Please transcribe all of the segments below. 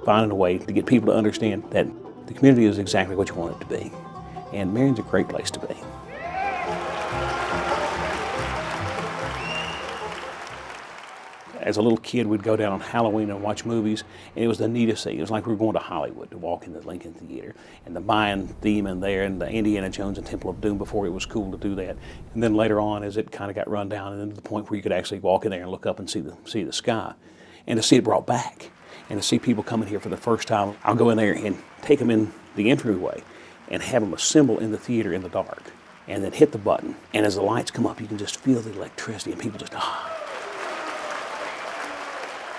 finding a way to get people to understand that the community is exactly what you want it to be. And Marion's a great place to be. As a little kid, we'd go down on Halloween and watch movies, and it was the neatest thing. It was like we were going to Hollywood to walk in the Lincoln Theater, and the Mayan theme in there, and the Indiana Jones and Temple of Doom before it was cool to do that. And then later on, as it kind of got run down, and then to the point where you could actually walk in there and look up and see the sky, and to see it brought back, and to see people coming here for the first time. I'll go in there and take them in the entryway, and have them assemble in the theater in the dark, and then hit the button. And as the lights come up, you can just feel the electricity, and people just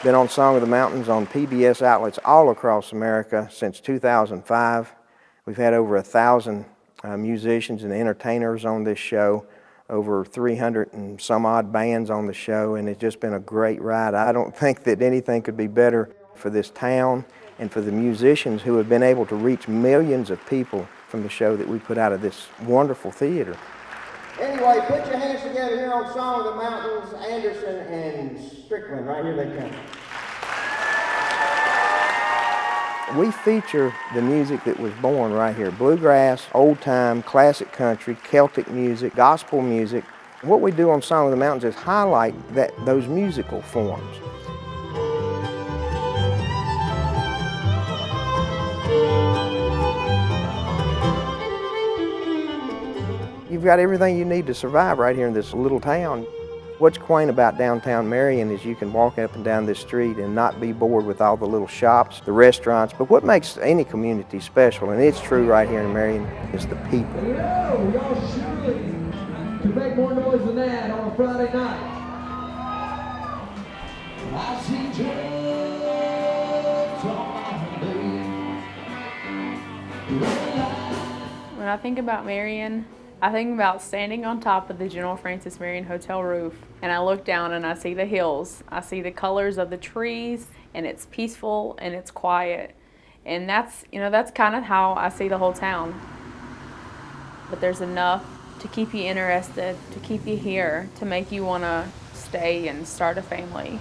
Been on Song of the Mountains on PBS outlets all across America since 2005. We've had over 1,000 musicians and entertainers on this show, over 300 and some odd bands on the show, and it's just been a great ride. I don't think that anything could be better for this town and for the musicians who have been able to reach millions of people from the show that we put out of this wonderful theater. Anyway, put your hands together here on Song of the Mountains, Anderson and Strickland. Right here they come. We feature the music that was born right here. Bluegrass, old time, classic country, Celtic music, gospel music. What we do on Song of the Mountains is highlight those musical forms. You've got everything you need to survive right here in this little town. What's quaint about downtown Marion is you can walk up and down this street and not be bored with all the little shops, the restaurants. But what makes any community special, and it's true right here in Marion, is the people. Y'all surely can make more noise than that on a Friday night. I see drugs on my When I think about Marion, I think about standing on top of the General Francis Marion Hotel roof, and I look down and I see the hills. I see the colors of the trees, and it's peaceful and it's quiet. And that's kind of how I see the whole town. But there's enough to keep you interested, to keep you here, to make you want to stay and start a family.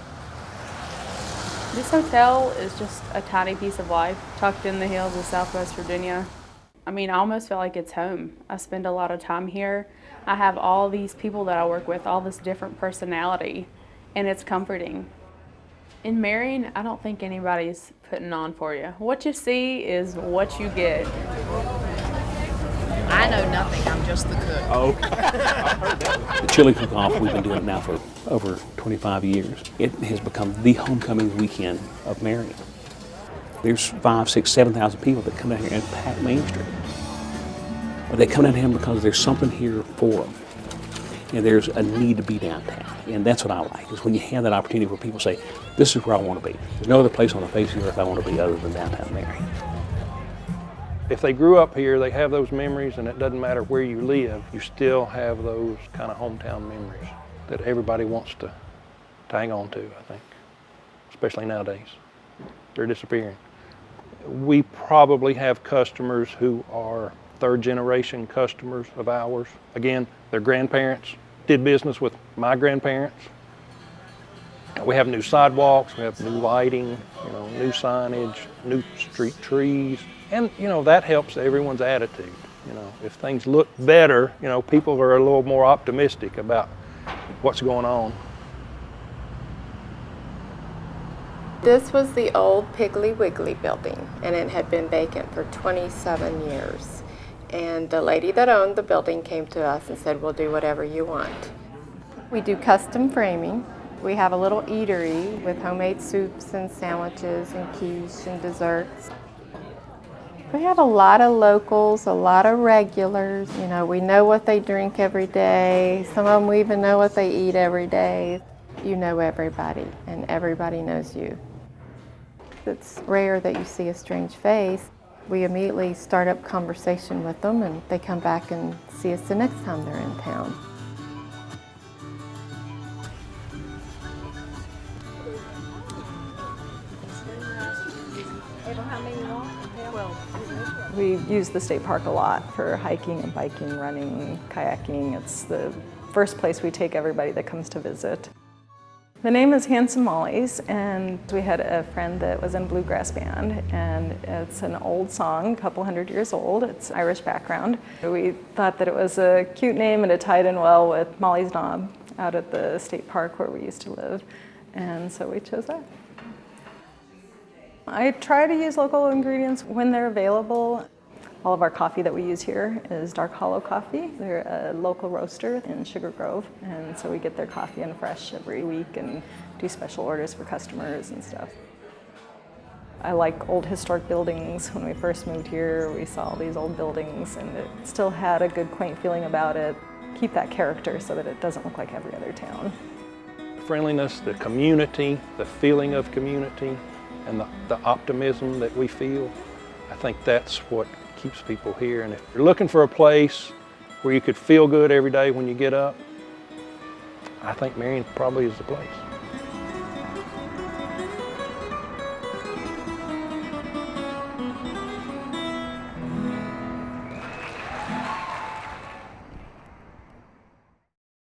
This hotel is just a tiny piece of life tucked in the hills of Southwest Virginia. I mean, I almost feel like it's home. I spend a lot of time here. I have all these people that I work with, all this different personality, and it's comforting. In Marion, I don't think anybody's putting on for you. What you see is what you get. I know nothing, I'm just the cook. Oh. The chili cook-off, we've been doing it now for over 25 years. It has become the homecoming weekend of Marion. There's 5,000, 6,000, 7,000 people that come down here and pack Main Street. But they come down here because there's something here for them. And there's a need to be downtown. And that's what I like, is when you have that opportunity where people say, this is where I want to be. There's no other place on the face of the earth I want to be other than downtown Marion. If they grew up here, they have those memories, and it doesn't matter where you live, you still have those kind of hometown memories that everybody wants to hang on to, I think, especially nowadays. They're disappearing. We probably have customers who are third generation customers of ours. Again, their grandparents did business with my grandparents. We have new sidewalks, we have new lighting, new signage, new street trees, and that helps everyone's attitude. If things look better, people are a little more optimistic about what's going on. This was the old Piggly Wiggly building, and it had been vacant for 27 years. And the lady that owned the building came to us and said, we'll do whatever you want. We do custom framing. We have a little eatery with homemade soups and sandwiches and quiche and desserts. We have a lot of locals, a lot of regulars. We know what they drink every day. Some of them we even know what they eat every day. You know everybody, and everybody knows you. It's rare that you see a strange face. We immediately start up conversation with them, and they come back and see us the next time they're in town. We use the state park a lot for hiking and biking, running, kayaking. It's the first place we take everybody that comes to visit. The name is Handsome Molly's, and we had a friend that was in a bluegrass band, and it's an old song, a couple hundred years old. It's Irish background. We thought that it was a cute name and it tied in well with Molly's Knob out at the state park where we used to live, and so we chose that. I try to use local ingredients when they're available. All of our coffee that we use here is Dark Hollow coffee. They're a local roaster in Sugar Grove, and so we get their coffee in fresh every week and do special orders for customers and stuff. I like old historic buildings. When we first moved here, we saw all these old buildings, and it still had a good, quaint feeling about it. Keep that character so that it doesn't look like every other town. Friendliness, the community, the feeling of community, and the optimism that we feel, I think that's what keeps people here. And if you're looking for a place where you could feel good every day when you get up, I think Marion probably is the place.